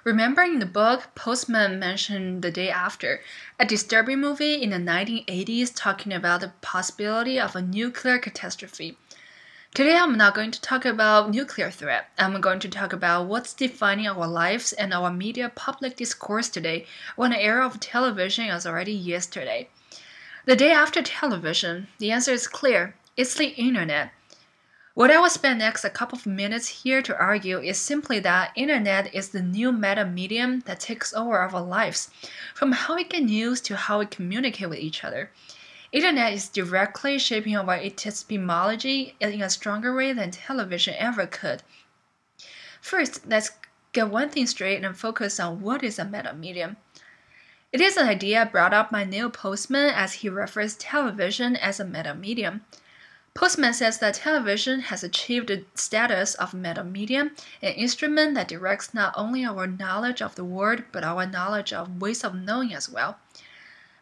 Remember in the book, Postman mentioned The Day After, a disturbing movie in the 1980s talking about the possibility of a nuclear catastrophe. Today I'm not going to talk about nuclear threat. I'm going to talk about what's defining our lives and our media public discourse today when the era of television is already yesterday. The day after television, the answer is clear. It's the internet. What I will spend next a couple of minutes here to argue is simply that internet is the new meta medium that takes over our lives, from how we get news to how we communicate with each other. Internet is directly shaping our epistemology in a stronger way than television ever could. First, let's get one thing straight and focus on what is a meta medium. It is an idea brought up by Neil Postman as he refers television as a meta medium. Postman says that television has achieved the status of meta medium, an instrument that directs not only our knowledge of the world but our knowledge of ways of knowing as well.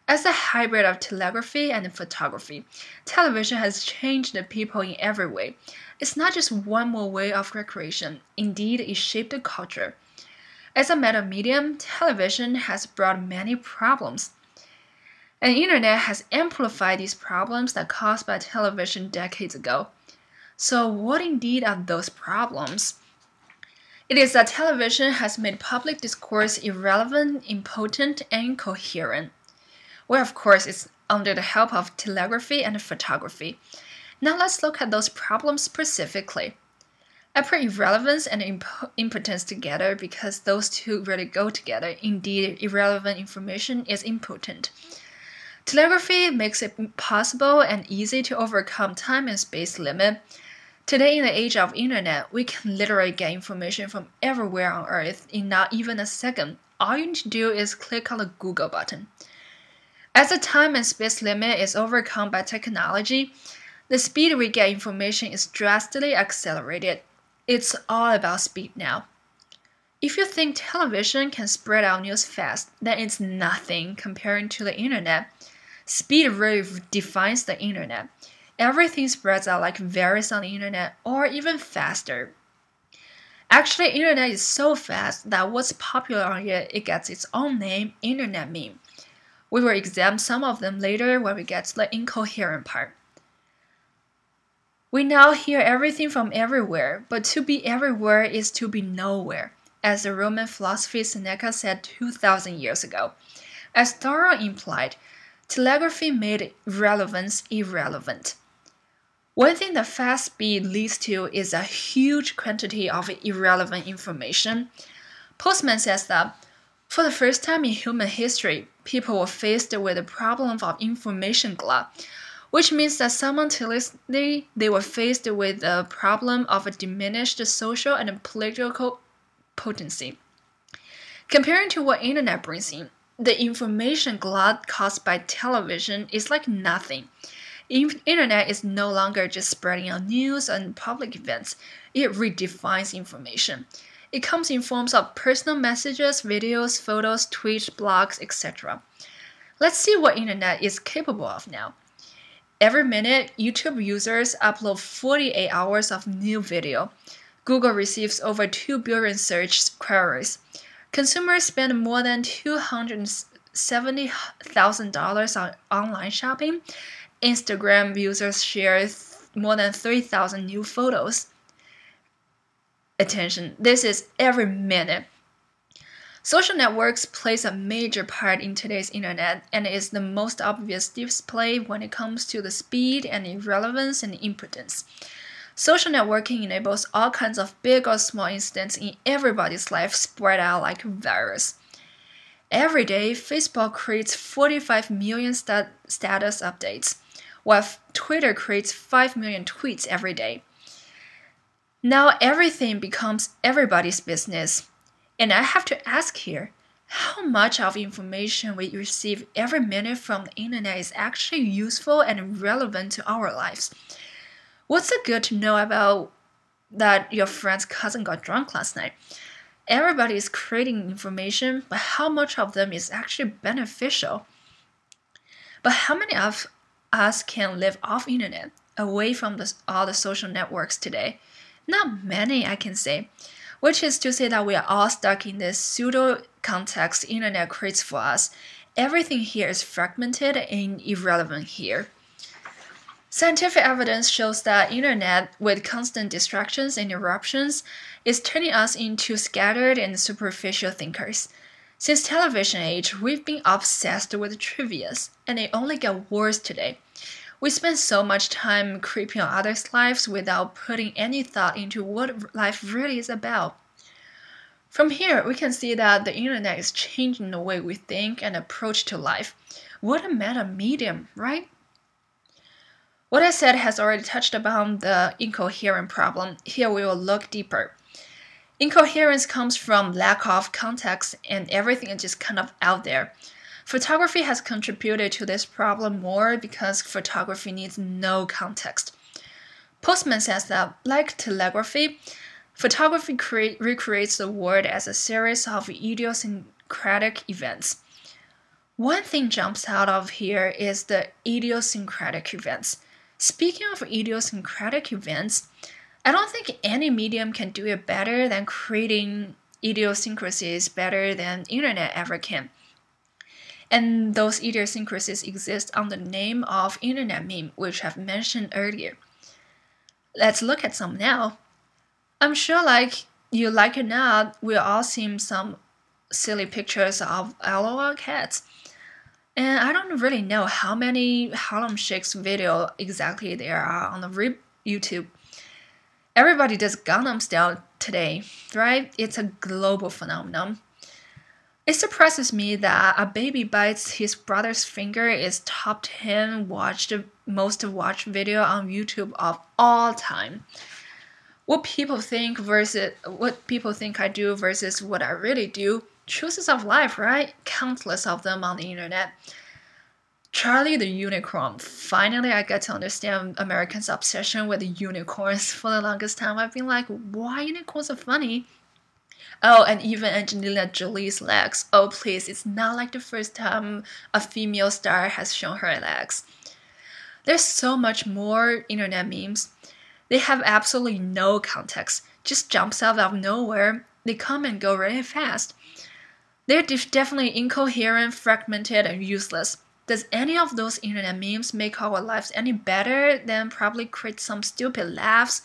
As a hybrid of telegraphy and photography, television has changed the people in every way. It's not just one more way of recreation. Indeed, it shaped the culture. As a meta medium, television has brought many problems. And the internet has amplified these problems that caused by television decades ago. So what indeed are those problems? It is that television has made public discourse irrelevant, impotent, and incoherent. Well, of course, it's under the help of telegraphy and photography. Now let's look at those problems specifically. I put irrelevance and impotence together because those two really go together. Indeed, irrelevant information is impotent. Telegraphy makes it possible and easy to overcome time and space limit. Today, in the age of internet, we can literally get information from everywhere on Earth in not even a second. All you need to do is click on the Google button. As the time and space limit is overcome by technology, the speed we get information is drastically accelerated. It's all about speed now. If you think television can spread out news fast, then it's nothing comparing to the internet. Speed really defines the internet. Everything spreads out like virus on the internet or even faster. Actually, internet is so fast that what's popular on it gets its own name, internet meme. We will examine some of them later when we get to the incoherent part. We now hear everything from everywhere, but to be everywhere is to be nowhere, as the Roman philosopher Seneca said 2,000 years ago. As Thoreau implied, telegraphy made relevance irrelevant. One thing that fast speed leads to is a huge quantity of irrelevant information. Postman says that for the first time in human history, people were faced with the problem of information glut, which means that simultaneously they were faced with the problem of a diminished social and political potency. Comparing to what internet brings in, the information glut caused by television is like nothing. Internet is no longer just spreading out news and public events. It redefines information. It comes in forms of personal messages, videos, photos, tweets, blogs, etc. Let's see what internet is capable of now. Every minute, YouTube users upload 48 hours of new video. Google receives over 2 billion search queries. Consumers spend more than $270,000 on online shopping. Instagram users share more than 3,000 new photos. Attention, this is every minute. Social networks plays a major part in today's internet and is the most obvious display when it comes to the speed and irrelevance and impotence. Social networking enables all kinds of big or small incidents in everybody's life spread out like a virus. Every day, Facebook creates 45 million status updates, while Twitter creates 5 million tweets every day. Now everything becomes everybody's business. And I have to ask here, how much of information we receive every minute from the internet is actually useful and relevant to our lives? What's it good to know about that your friend's cousin got drunk last night? Everybody is creating information, but how much of them is actually beneficial? But how many of us can live off internet, away from all the social networks today? Not many, I can say. which is to say that we are all stuck in this pseudo-context internet creates for us. Everything here is fragmented and irrelevant here. Scientific evidence shows that internet, with constant distractions and interruptions, is turning us into scattered and superficial thinkers. Since television age, we've been obsessed with trivias, and it only gets worse today. We spend so much time creeping on others' lives without putting any thought into what life really is about. From here, we can see that the internet is changing the way we think and approach to life. What a meta medium, right? What I said has already touched upon the incoherent problem. Here we will look deeper. Incoherence comes from lack of context, and everything is just kind of out there. Photography has contributed to this problem more because photography needs no context. Postman says that, like telegraphy, photography recreates the world as a series of idiosyncratic events. One thing jumps out of here is the idiosyncratic events. Speaking of idiosyncratic events, I don't think any medium can do it better than creating idiosyncrasies better than internet ever can. And those idiosyncrasies exist under the name of internet meme, which I've mentioned earlier. Let's look at some now. I'm sure like you like it or not, we've all seen some silly pictures of LOL cats. And I don't really know how many Harlem Shakes video exactly there are on the YouTube. Everybody does Gangnam Style today, right? It's a global phenomenon. It surprises me that a baby bites his brother's finger is top 10 most watched video on YouTube of all time. What people think I do versus what I really do, choices of life, right? Countless of them on the internet. Charlie the Unicorn. Finally, I get to understand Americans' obsession with unicorns. For the longest time, I've been like, why unicorns are funny? Oh, and even Angelina Jolie's legs. Oh, please, it's not like the first time a female star has shown her legs. There's so much more internet memes. They have absolutely no context, just jumps out of nowhere. They come and go really fast. They're definitely incoherent, fragmented, and useless. Does any of those internet memes make our lives any better than probably create some stupid laughs?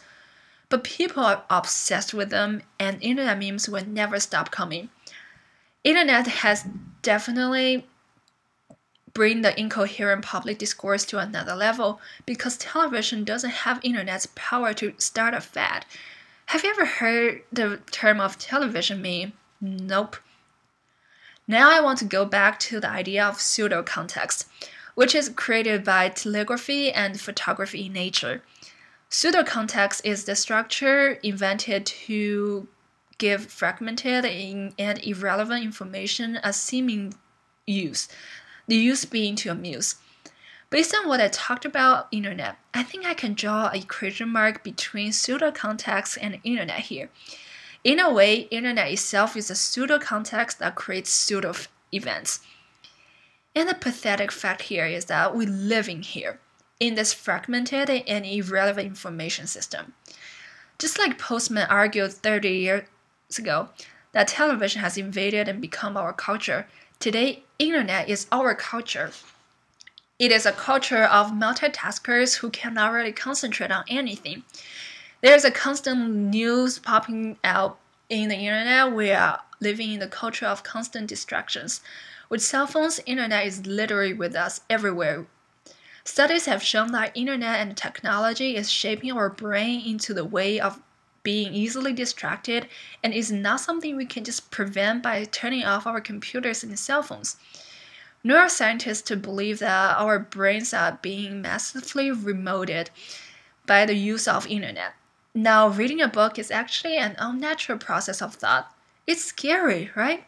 But people are obsessed with them, and internet memes will never stop coming. Internet has definitely bring the incoherent public discourse to another level because television doesn't have internet's power to start a fad. Have you ever heard the term of television meme? Nope. Now I want to go back to the idea of pseudo-context, which is created by telegraphy and photography in nature. Pseudo-context is the structure invented to give fragmented and irrelevant information a seeming use, the use being to amuse. Based on what I talked about internet, I think I can draw a equation mark between pseudo-context and internet here. In a way, internet itself is a pseudo-context that creates pseudo-events. And the pathetic fact here is that we're living here, in this fragmented and irrelevant information system. Just like Postman argued 30 years ago that television has invaded and become our culture, today internet is our culture. It is a culture of multitaskers who cannot really concentrate on anything. There's a constant news popping out in the internet. We are living in the culture of constant distractions. With cell phones, internet is literally with us everywhere. Studies have shown that internet and technology is shaping our brain into the way of being easily distracted and is not something we can just prevent by turning off our computers and cell phones. Neuroscientists believe that our brains are being massively remoted by the use of internet. Now, reading a book is actually an unnatural process of thought. It's scary, right?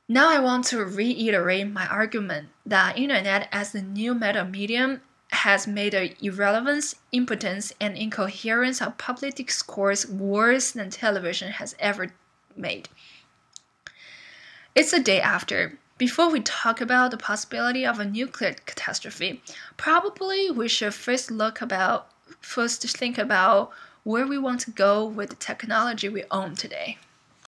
Now I want to reiterate my argument that internet as the new meta medium has made the irrelevance, impotence, and incoherence of public discourse worse than television has ever made. It's the day after. Before we talk about the possibility of a nuclear catastrophe, probably we should first think about where we want to go with the technology we own today.